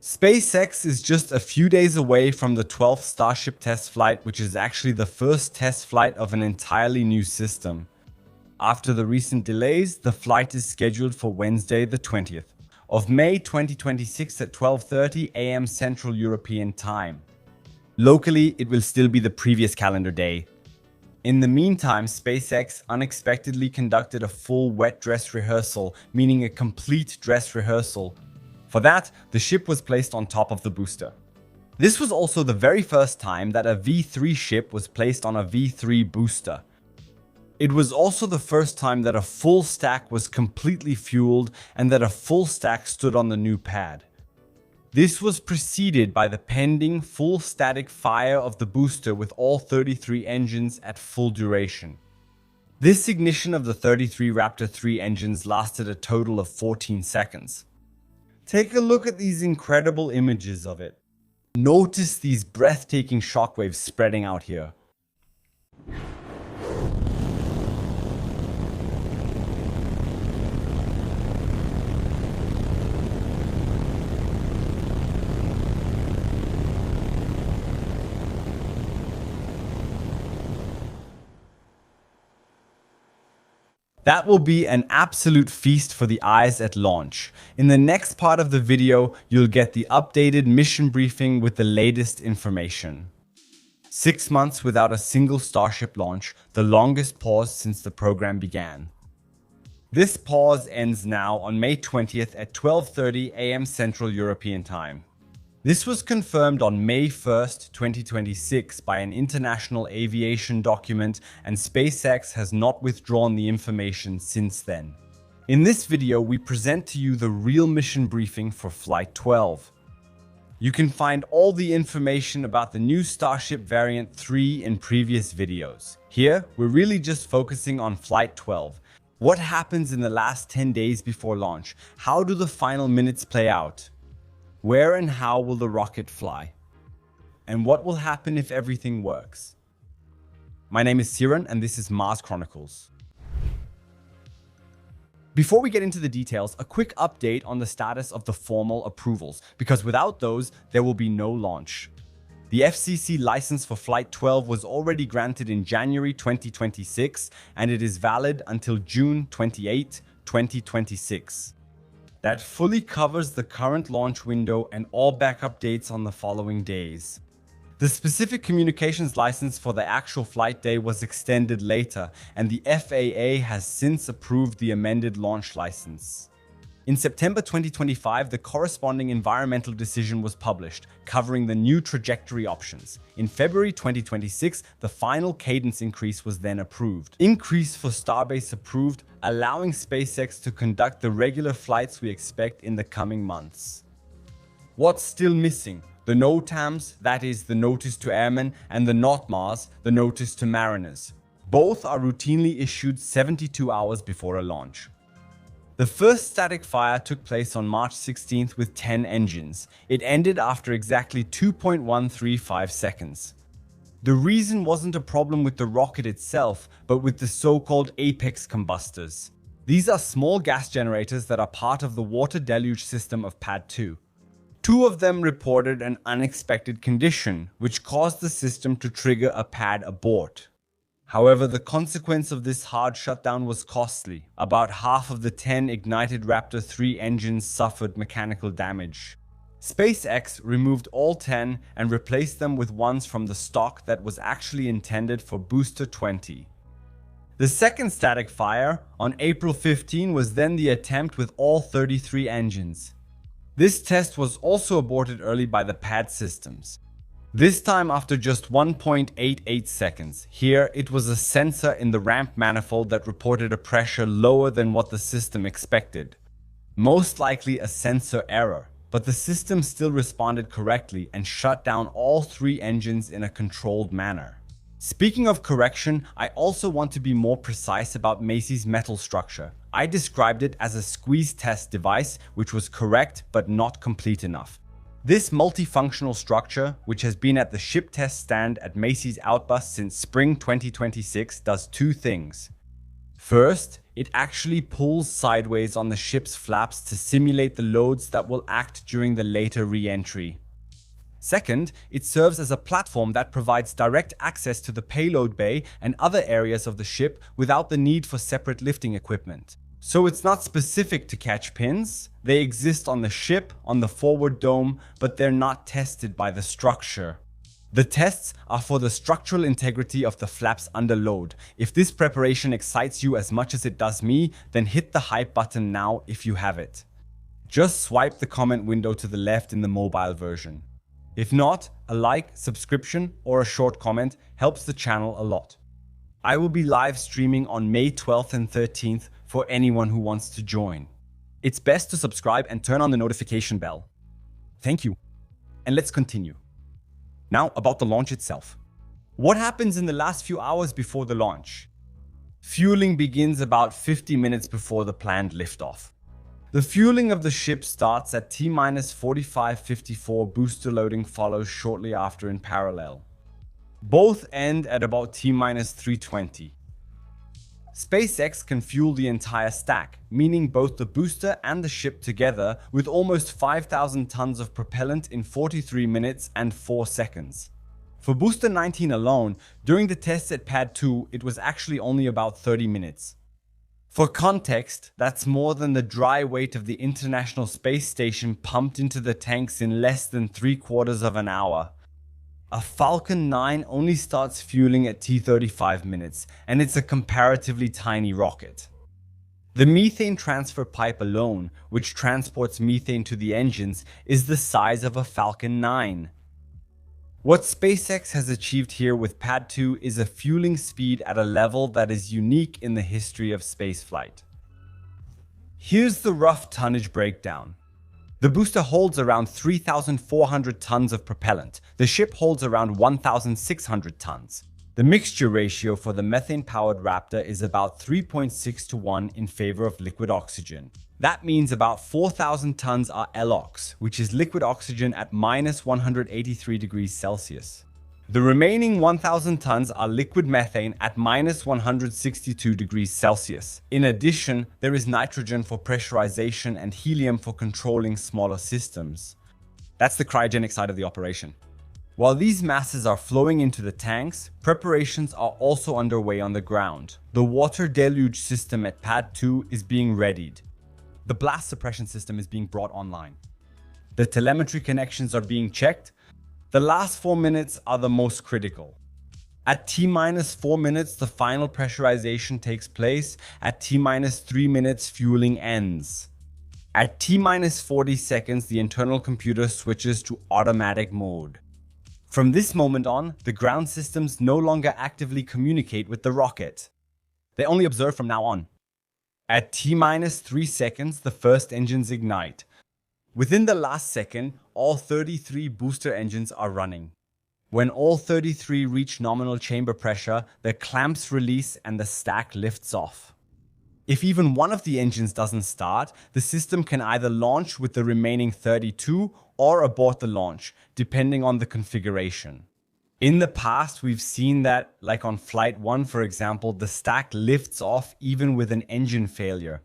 SpaceX is just a few days away from the 12th Starship test flight, which is actually the first test flight of an entirely new system. After the recent delays, the flight is scheduled for Wednesday, the 20th of May 2026 at 12:30 a.m. Central European Time. Locally, it will still be the previous calendar day. In the meantime, SpaceX unexpectedly conducted a full wet dress rehearsal, meaning a complete dress rehearsal. For that, the ship was placed on top of the booster. This was also the very first time that a V3 ship was placed on a V3 booster. It was also the first time that a full stack was completely fueled and that a full stack stood on the new pad. This was preceded by the pending full static fire of the booster with all 33 engines at full duration. This ignition of the 33 Raptor 3 engines lasted a total of 14 seconds. Take a look at these incredible images of it. Notice these breathtaking shockwaves spreading out here. That will be an absolute feast for the eyes at launch. In the next part of the video, you'll get the updated mission briefing with the latest information. 6 months without a single Starship launch, the longest pause since the program began. This pause ends now on May 20th at 12:30 a.m. Central European Time. This was confirmed on May 1st, 2026 by an international aviation document, and SpaceX has not withdrawn the information since then. In this video, we present to you the real mission briefing for Flight 12. You can find all the information about the new Starship Variant 3 in previous videos. Here, we're really just focusing on Flight 12. What happens in the last 10 days before launch? How do the final minutes play out? Where and how will the rocket fly? And what will happen if everything works? My name is Siren and this is Mars Chronicles. Before we get into the details, a quick update on the status of the formal approvals, because without those, there will be no launch. The FCC license for Flight 12 was already granted in January 2026 and it is valid until June 28, 2026. That fully covers the current launch window and all backup dates on the following days. The specific communications license for the actual flight day was extended later, and the FAA has since approved the amended launch license. In September 2025, the corresponding environmental decision was published, covering the new trajectory options. In February 2026, the final cadence increase was then approved. Increase for Starbase approved, allowing SpaceX to conduct the regular flights we expect in the coming months. What's still missing? The NOTAMs, that is the Notice to Airmen, and the NOTMARs, the Notice to Mariners. Both are routinely issued 72 hours before a launch. The first static fire took place on March 16th with 10 engines. It ended after exactly 2.135 seconds. The reason wasn't a problem with the rocket itself, but with the so-called apex combustors. These are small gas generators that are part of the water deluge system of Pad 2. Two of them reported an unexpected condition, which caused the system to trigger a pad abort. However, the consequence of this hard shutdown was costly. About half of the 10 ignited Raptor 3 engines suffered mechanical damage. SpaceX removed all 10 and replaced them with ones from the stock that was actually intended for Booster 20. The second static fire, on April 15, was then the attempt with all 33 engines. This test was also aborted early by the pad systems. This time after just 1.88 seconds. Here, it was a sensor in the ramp manifold that reported a pressure lower than what the system expected. Most likely a sensor error, but the system still responded correctly and shut down all 3 engines in a controlled manner. Speaking of correction, I also want to be more precise about Macy's metal structure. I described it as a squeeze test device, which was correct but not complete enough. This multifunctional structure, which has been at the ship test stand at Macy's Outbus since spring 2026, does 2 things. First, it actually pulls sideways on the ship's flaps to simulate the loads that will act during the later re-entry. Second, it serves as a platform that provides direct access to the payload bay and other areas of the ship without the need for separate lifting equipment. So it's not specific to catch pins. They exist on the ship, on the forward dome, but they're not tested by the structure. The tests are for the structural integrity of the flaps under load. If this preparation excites you as much as it does me, then hit the hype button now if you have it. Just swipe the comment window to the left in the mobile version. If not, a like, subscription, or a short comment helps the channel a lot. I will be live streaming on May 12th and 13th for anyone who wants to join. It's best to subscribe and turn on the notification bell. Thank you. And let's continue. Now about the launch itself. What happens in the last few hours before the launch? Fueling begins about 50 minutes before the planned liftoff. The fueling of the ship starts at T-4554. Booster loading follows shortly after in parallel. Both end at about T-320. SpaceX can fuel the entire stack, meaning both the booster and the ship together, with almost 5,000 tons of propellant in 43 minutes and 4 seconds. For Booster 19 alone, during the tests at Pad 2, it was actually only about 30 minutes. For context, that's more than the dry weight of the International Space Station pumped into the tanks in less than 3/4 of an hour. A Falcon 9 only starts fueling at T-35 minutes, and it's a comparatively tiny rocket. The methane transfer pipe alone, which transports methane to the engines, is the size of a Falcon 9. What SpaceX has achieved here with Pad 2 is a fueling speed at a level that is unique in the history of spaceflight. Here's the rough tonnage breakdown. The booster holds around 3,400 tons of propellant. The ship holds around 1,600 tons. The mixture ratio for the methane-powered Raptor is about 3.6 to 1 in favor of liquid oxygen. That means about 4,000 tons are LOX, which is liquid oxygen at minus 183 degrees Celsius. The remaining 1,000 tons are liquid methane at minus 162 degrees Celsius. In addition, there is nitrogen for pressurization and helium for controlling smaller systems. That's the cryogenic side of the operation. While these masses are flowing into the tanks, preparations are also underway on the ground. The water deluge system at Pad 2 is being readied. The blast suppression system is being brought online. The telemetry connections are being checked. The last 4 minutes are the most critical. At T-4 minutes, the final pressurization takes place. At T-3 minutes, fueling ends. At T-40 seconds, the internal computer switches to automatic mode. From this moment on, the ground systems no longer actively communicate with the rocket. They only observe from now on. At T-3 seconds, the first engines ignite. Within the last second, all 33 booster engines are running. When all 33 reach nominal chamber pressure, the clamps release and the stack lifts off. If even one of the engines doesn't start, the system can either launch with the remaining 32 or abort the launch, depending on the configuration. In the past, we've seen that, like on Flight 1 for example, the stack lifts off even with an engine failure.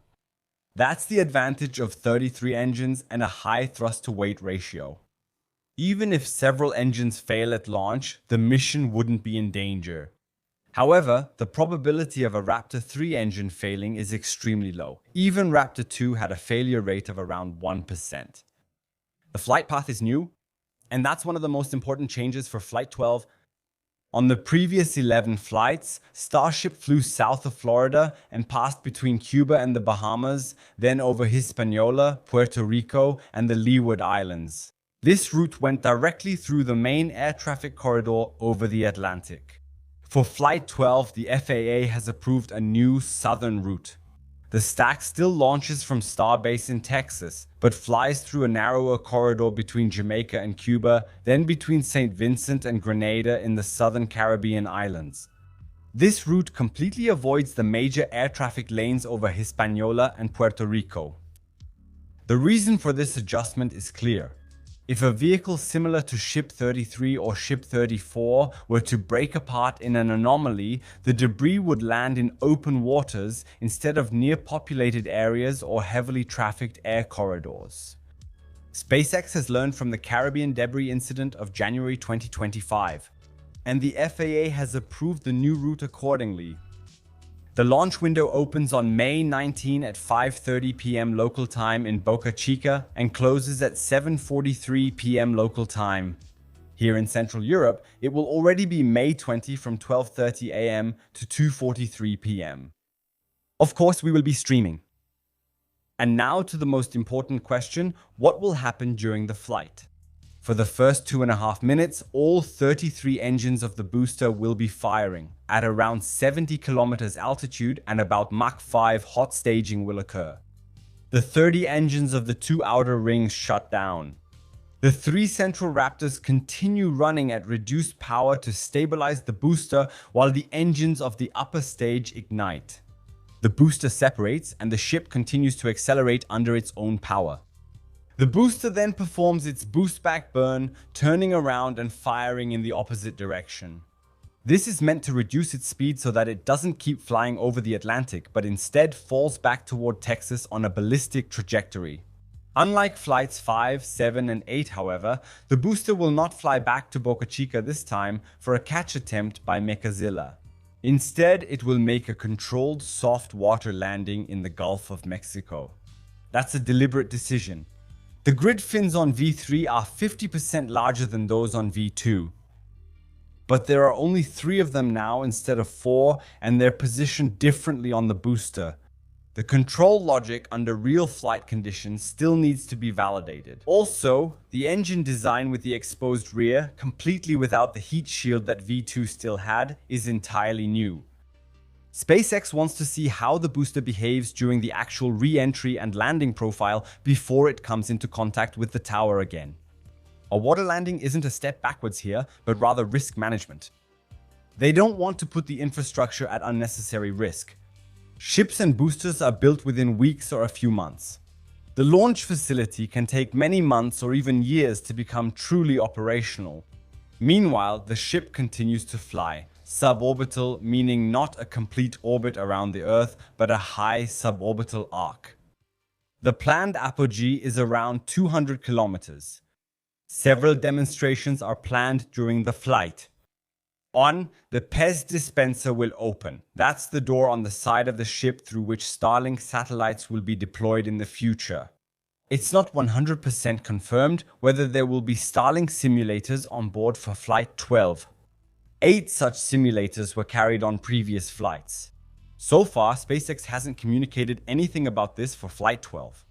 That's the advantage of 33 engines and a high thrust-to-weight ratio. Even if several engines fail at launch, the mission wouldn't be in danger. However, the probability of a Raptor 3 engine failing is extremely low. Even Raptor 2 had a failure rate of around 1%. The flight path is new, and that's one of the most important changes for Flight 12. On the previous 11 flights, Starship flew south of Florida and passed between Cuba and the Bahamas, then over Hispaniola, Puerto Rico, and the Leeward Islands. This route went directly through the main air traffic corridor over the Atlantic. For Flight 12, the FAA has approved a new southern route. The stack still launches from Starbase in Texas, but flies through a narrower corridor between Jamaica and Cuba, then between St. Vincent and Grenada in the southern Caribbean islands. This route completely avoids the major air traffic lanes over Hispaniola and Puerto Rico. The reason for this adjustment is clear. If a vehicle similar to Ship 33 or Ship 34 were to break apart in an anomaly, the debris would land in open waters instead of near populated areas or heavily trafficked air corridors. SpaceX has learned from the Caribbean debris incident of January 2025, and the FAA has approved the new route accordingly. The launch window opens on May 19 at 5:30 p.m. local time in Boca Chica and closes at 7:43 p.m. local time. Here in Central Europe, it will already be May 20 from 12:30 a.m. to 2:43 p.m. Of course, we will be streaming. And now to the most important question: what will happen during the flight? For the first 2.5 minutes, all 33 engines of the booster will be firing. At around 70 kilometers altitude and about Mach 5 hot staging will occur. The 30 engines of the two outer rings shut down. The three central Raptors continue running at reduced power to stabilize the booster while the engines of the upper stage ignite. The booster separates and the ship continues to accelerate under its own power. The booster then performs its boost back burn, turning around and firing in the opposite direction. This is meant to reduce its speed so that it doesn't keep flying over the Atlantic, but instead falls back toward Texas on a ballistic trajectory. Unlike flights 5, 7, and 8, however, the booster will not fly back to Boca Chica this time for a catch attempt by Mechazilla. Instead, it will make a controlled soft water landing in the Gulf of Mexico. That's a deliberate decision. The grid fins on V3 are 50% larger than those on V2. But there are only 3 of them now instead of 4, and they're positioned differently on the booster. The control logic under real flight conditions still needs to be validated. Also, the engine design with the exposed rear, completely without the heat shield that V2 still had, is entirely new. SpaceX wants to see how the booster behaves during the actual re-entry and landing profile before it comes into contact with the tower again. A water landing isn't a step backwards here, but rather risk management. They don't want to put the infrastructure at unnecessary risk. Ships and boosters are built within weeks or a few months. The launch facility can take many months or even years to become truly operational. Meanwhile, the ship continues to fly. Suborbital, meaning not a complete orbit around the Earth, but a high suborbital arc. The planned apogee is around 200 kilometers. Several demonstrations are planned during the flight. The PEZ dispenser will open. That's the door on the side of the ship through which Starlink satellites will be deployed in the future. It's not 100% confirmed whether there will be Starlink simulators on board for Flight 12. 8 such simulators were carried on previous flights. So far, SpaceX hasn't communicated anything about this for Flight 12.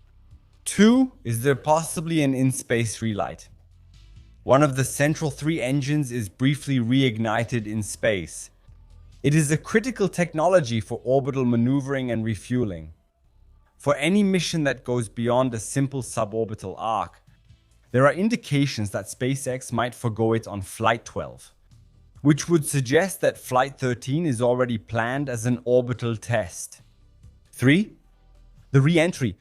2. Is there possibly an in-space relight? One of the central 3 engines is briefly reignited in space. It is a critical technology for orbital maneuvering and refueling. For any mission that goes beyond a simple suborbital arc, there are indications that SpaceX might forgo it on Flight 12. Which would suggest that Flight 13 is already planned as an orbital test. 3. The re-entry.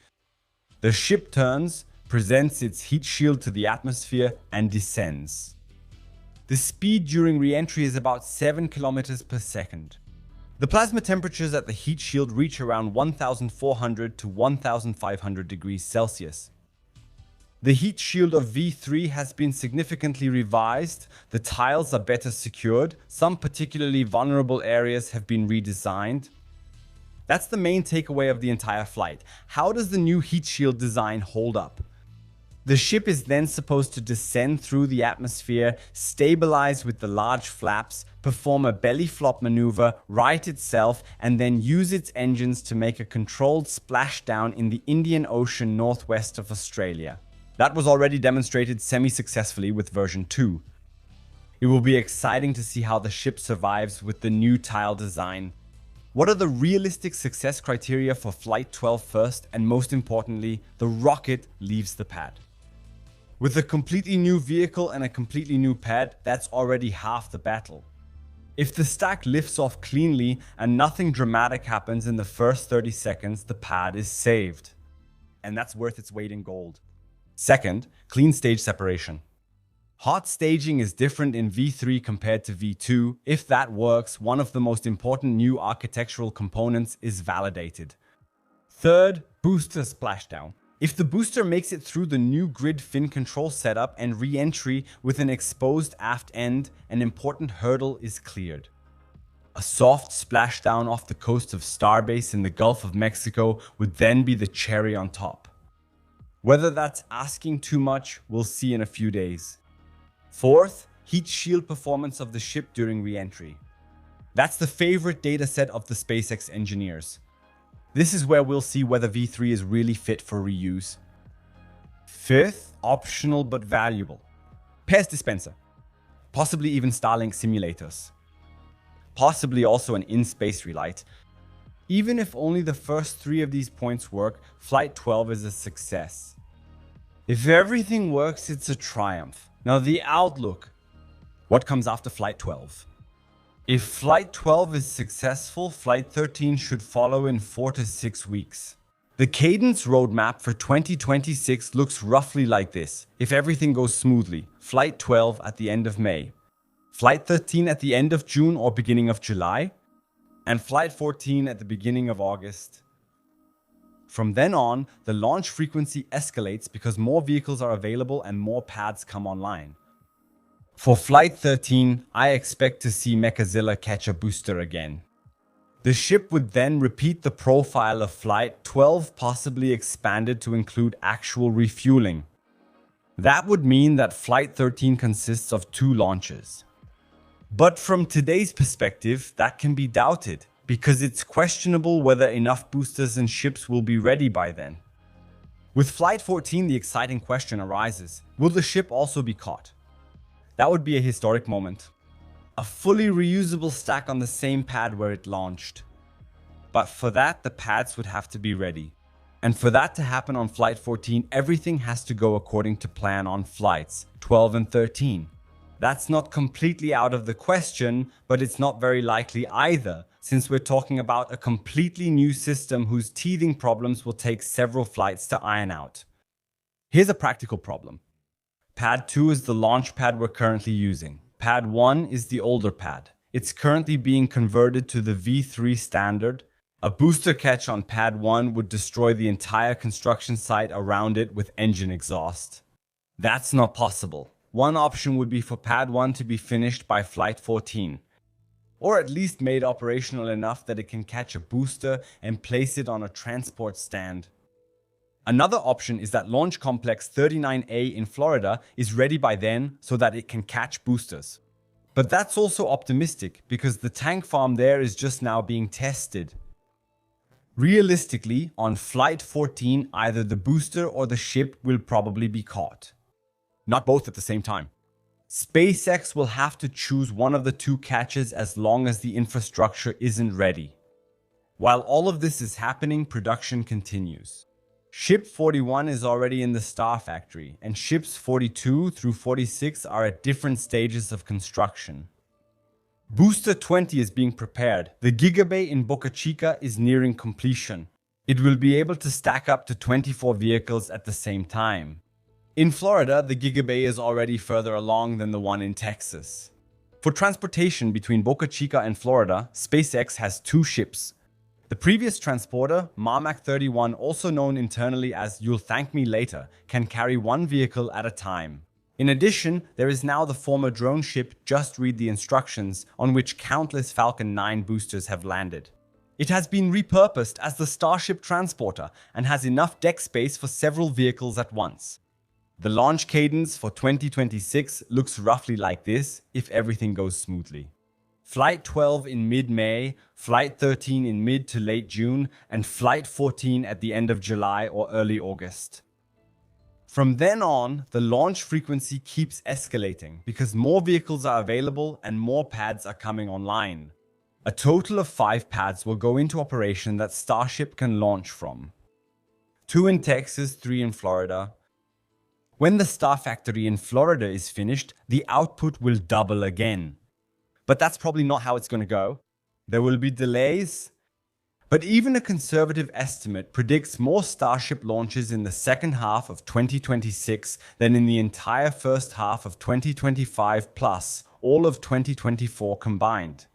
The ship turns, presents its heat shield to the atmosphere, and descends. The speed during re-entry is about 7 kilometers per second. The plasma temperatures at the heat shield reach around 1,400 to 1,500 degrees Celsius. The heat shield of V3 has been significantly revised, the tiles are better secured, some particularly vulnerable areas have been redesigned. That's the main takeaway of the entire flight. How does the new heat shield design hold up? The ship is then supposed to descend through the atmosphere, stabilize with the large flaps, perform a belly flop maneuver, right itself, and then use its engines to make a controlled splashdown in the Indian Ocean northwest of Australia. That was already demonstrated semi-successfully with version 2. It will be exciting to see how the ship survives with the new tile design. What are the realistic success criteria for Flight 12 first, and most importantly, the rocket leaves the pad? With a completely new vehicle and a completely new pad, that's already half the battle. If the stack lifts off cleanly and nothing dramatic happens in the first 30 seconds, the pad is saved. And that's worth its weight in gold. Second, clean stage separation. Hot staging is different in V3 compared to V2. If that works, one of the most important new architectural components is validated. Third, booster splashdown. If the booster makes it through the new grid fin control setup and re-entry with an exposed aft end, an important hurdle is cleared. A soft splashdown off the coast of Starbase in the Gulf of Mexico would then be the cherry on top. Whether that's asking too much, we'll see in a few days. Fourth, heat shield performance of the ship during re-entry. That's the favorite data set of the SpaceX engineers. This is where we'll see whether V3 is really fit for reuse. Fifth, optional but valuable. Pairs dispenser. Possibly even Starlink simulators. Possibly also an in-space relight. Even if only the first 3 of these points work, Flight 12 is a success. If everything works, it's a triumph. Now the outlook. What comes after Flight 12? If Flight 12 is successful, Flight 13 should follow in 4 to 6 weeks. The cadence roadmap for 2026 looks roughly like this. If everything goes smoothly, Flight 12 at the end of May, Flight 13 at the end of June or beginning of July, and Flight 14 at the beginning of August. From then on, the launch frequency escalates because more vehicles are available and more pads come online. For Flight 13, I expect to see Mechazilla catch a booster again. The ship would then repeat the profile of Flight 12, possibly expanded to include actual refueling. That would mean that Flight 13 consists of 2 launches. But from today's perspective, that can be doubted, because it's questionable whether enough boosters and ships will be ready by then. With Flight 14, the exciting question arises: will the ship also be caught? That would be a historic moment. A fully reusable stack on the same pad where it launched. But for that, the pads would have to be ready. And for that to happen on Flight 14, everything has to go according to plan on Flights 12 and 13. That's not completely out of the question, but it's not very likely either, since we're talking about a completely new system whose teething problems will take several flights to iron out. Here's a practical problem. Pad 2 is the launch pad we're currently using. Pad 1 is the older pad. It's currently being converted to the V3 standard. A booster catch on Pad 1 would destroy the entire construction site around it with engine exhaust. That's not possible. One option would be for Pad 1 to be finished by Flight 14, or at least made operational enough that it can catch a booster and place it on a transport stand. Another option is that Launch Complex 39A in Florida is ready by then so that it can catch boosters. But that's also optimistic because the tank farm there is just now being tested. Realistically, on Flight 14, either the booster or the ship will probably be caught. Not both at the same time. SpaceX will have to choose one of the 2 catches as long as the infrastructure isn't ready. While all of this is happening, production continues. Ship 41 is already in the Star Factory, and ships 42 through 46 are at different stages of construction. Booster 20 is being prepared. The Gigabay in Boca Chica is nearing completion. It will be able to stack up to 24 vehicles at the same time. In Florida, the Gigabay is already further along than the one in Texas. For transportation between Boca Chica and Florida, SpaceX has 2 ships. The previous transporter, Marmac 31, also known internally as You'll Thank Me Later, can carry 1 vehicle at a time. In addition, there is now the former drone ship Just Read the Instructions, on which countless Falcon 9 boosters have landed. It has been repurposed as the Starship transporter and has enough deck space for several vehicles at once. The launch cadence for 2026 looks roughly like this if everything goes smoothly. Flight 12 in mid-May, Flight 13 in mid to late June, and Flight 14 at the end of July or early August. From then on, the launch frequency keeps escalating because more vehicles are available and more pads are coming online. A total of 5 pads will go into operation that Starship can launch from. 2 in Texas, 3 in Florida. When the Star Factory in Florida is finished, the output will double again. But that's probably not how it's going to go. There will be delays, But even a conservative estimate predicts more Starship launches in the second half of 2026 than in the entire first half of 2025 plus all of 2024 combined.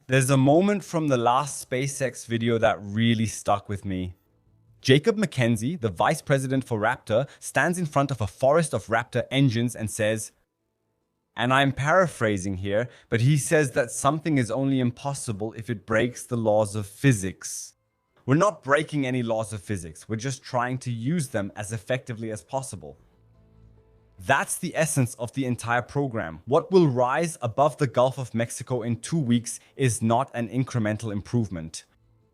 There's a moment from the last SpaceX video that really stuck with me. Jacob McKenzie, the vice president for Raptor, stands in front of a forest of Raptor engines and says, and I'm paraphrasing here, but he says that something is only impossible if it breaks the laws of physics. We're not breaking any laws of physics, we're just trying to use them as effectively as possible. That's the essence of the entire program. What will rise above the Gulf of Mexico in 2 weeks is not an incremental improvement.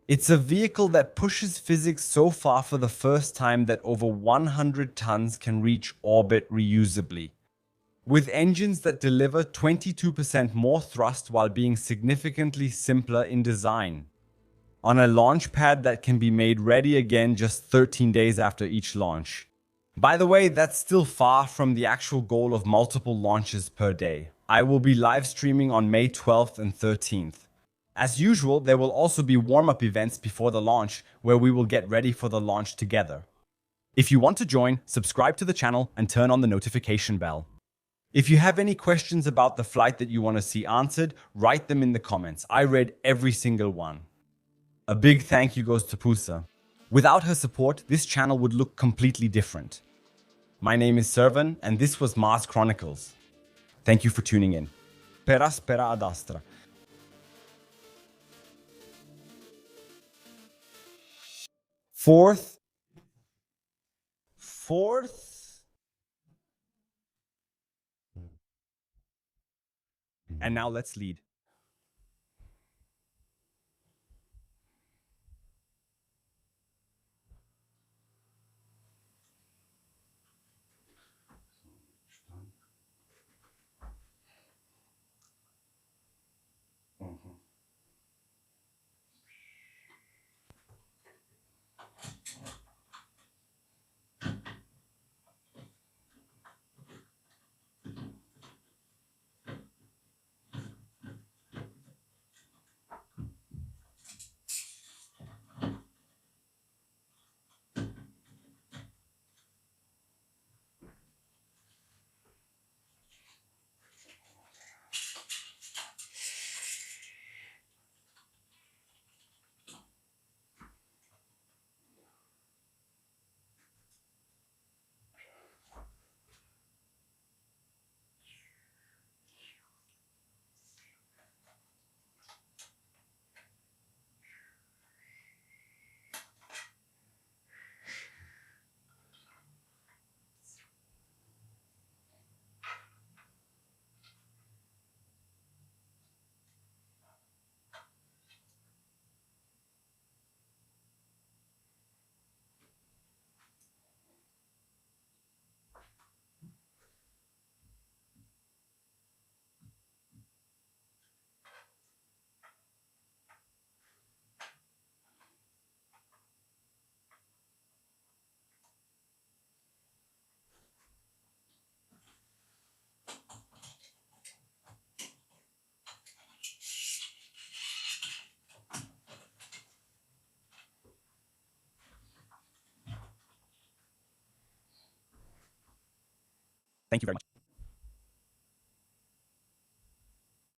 It's a vehicle that pushes physics so far for the first time that over 100 tons can reach orbit reusably. With engines that deliver 22% more thrust while being significantly simpler in design. On a launch pad that can be made ready again just 13 days after each launch. By the way, that's still far from the actual goal of multiple launches per day. I will be live streaming on May 12th and 13th. As usual, there will also be warm-up events before the launch where we will get ready for the launch together. If you want to join, subscribe to the channel and turn on the notification bell. If you have any questions about the flight that you want to see answered, write them in the comments. I read every single one. A big thank you goes to Pusa. Without her support, this channel would look completely different. My name is Servan, and this was Mars Chronicles. Thank you for tuning in. Spera ad astra. Fourth. And now let's lead. Thank you very much.